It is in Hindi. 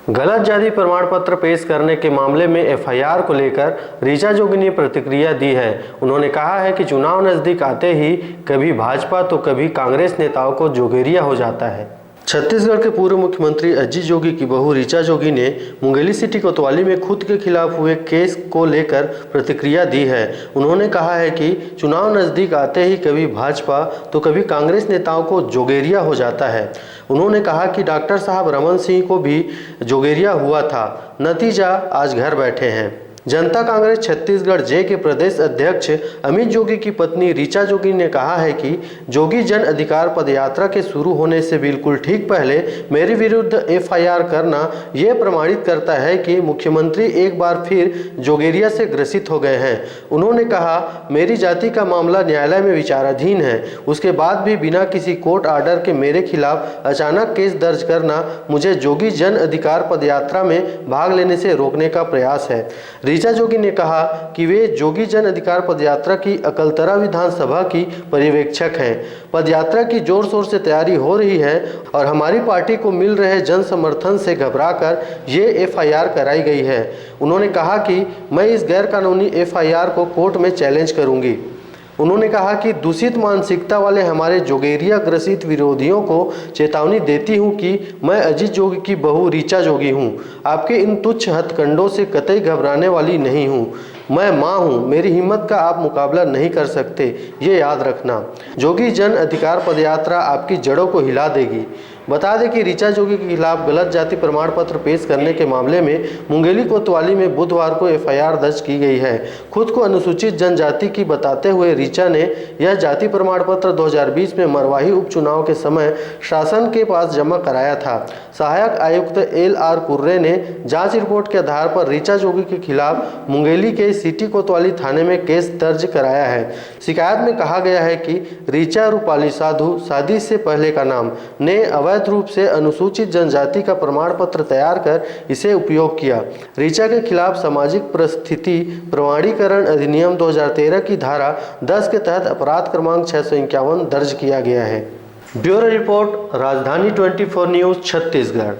गलत जाति प्रमाण पत्र पेश करने के मामले में एफआईआर को लेकर ऋचा जोगी ने प्रतिक्रिया दी है। उन्होंने कहा है कि चुनाव नजदीक आते ही कभी भाजपा तो कभी कांग्रेस नेताओं को जोगेरिया हो जाता है। छत्तीसगढ़ के पूर्व मुख्यमंत्री अजीत जोगी की बहू ऋचा जोगी ने मुंगेली सिटी कोतवाली में खुद के खिलाफ हुए केस को लेकर प्रतिक्रिया दी है। उन्होंने कहा है कि चुनाव नज़दीक आते ही कभी भाजपा तो कभी कांग्रेस नेताओं को जोगेरिया हो जाता है। उन्होंने कहा कि डॉक्टर साहब रमन सिंह को भी जोगेरिया हुआ था, नतीजा आज घर बैठे हैं। जनता कांग्रेस छत्तीसगढ़ जे के प्रदेश अध्यक्ष अमित जोगी की पत्नी ऋचा जोगी ने कहा है कि जोगी जन अधिकार पदयात्रा के शुरू होने से बिल्कुल ठीक पहले मेरे विरुद्ध एफआईआर करना यह प्रमाणित करता है कि मुख्यमंत्री एक बार फिर जोगेरिया से ग्रसित हो गए हैं। उन्होंने कहा, मेरी जाति का मामला न्यायालय में विचाराधीन है, उसके बाद भी बिना किसी कोर्ट आर्डर के मेरे खिलाफ अचानक केस दर्ज करना मुझे जोगी जन अधिकार पदयात्रा में भाग लेने से रोकने का प्रयास है। ऋचा जोगी ने कहा कि वे जोगी जन अधिकार पदयात्रा की अकलतरा विधानसभा की पर्यवेक्षक हैं। पदयात्रा की जोर शोर से तैयारी हो रही है और हमारी पार्टी को मिल रहे जन समर्थन से घबराकर ये एफआईआर कराई गई है। उन्होंने कहा कि मैं इस गैर कानूनी एफआईआर को कोर्ट में चैलेंज करूंगी। उन्होंने कहा कि दूषित मानसिकता वाले हमारे जोगेरिया ग्रसित विरोधियों को चेतावनी देती हूं कि मैं अजीत जोगी की बहू ऋचा जोगी हूं। आपके इन तुच्छ हथकंडों से कतई घबराने वाली नहीं हूं। मैं मां हूं, मेरी हिम्मत का आप मुकाबला नहीं कर सकते, ये याद रखना। जोगी जन अधिकार पदयात्रा आपकी जड़ों को हिला देगी। बता दें कि ऋचा जोगी के खिलाफ गलत जाति प्रमाण पत्र पेश करने के मामले में मुंगेली कोतवाली में बुधवार को एफआईआर दर्ज की गई है। खुद को अनुसूचित जनजाति की बताते हुए ऋचा ने यह जाति प्रमाण पत्र 2020 में मरवाही उपचुनाव के समय शासन के पास जमा कराया था। सहायक आयुक्त LR कुर्रे ने जांच रिपोर्ट के आधार पर ऋचा जोगी के खिलाफ मुंगेली के सिटी कोतवाली थाने में केस दर्ज कराया है। शिकायत में कहा गया है कि ऋचा रूपाली साधु, शादी से पहले का नाम, ने अवैध रूप से अनुसूचित जनजाति का प्रमाण पत्र तैयार कर इसे उपयोग किया। ऋचा के खिलाफ सामाजिक परिस्थिति प्रमाणीकरण अधिनियम 2013 की धारा 10 के तहत अपराध क्रमांक 651 दर्ज किया गया है। ब्यूरो रिपोर्ट, राजधानी 24 न्यूज़, छत्तीसगढ़।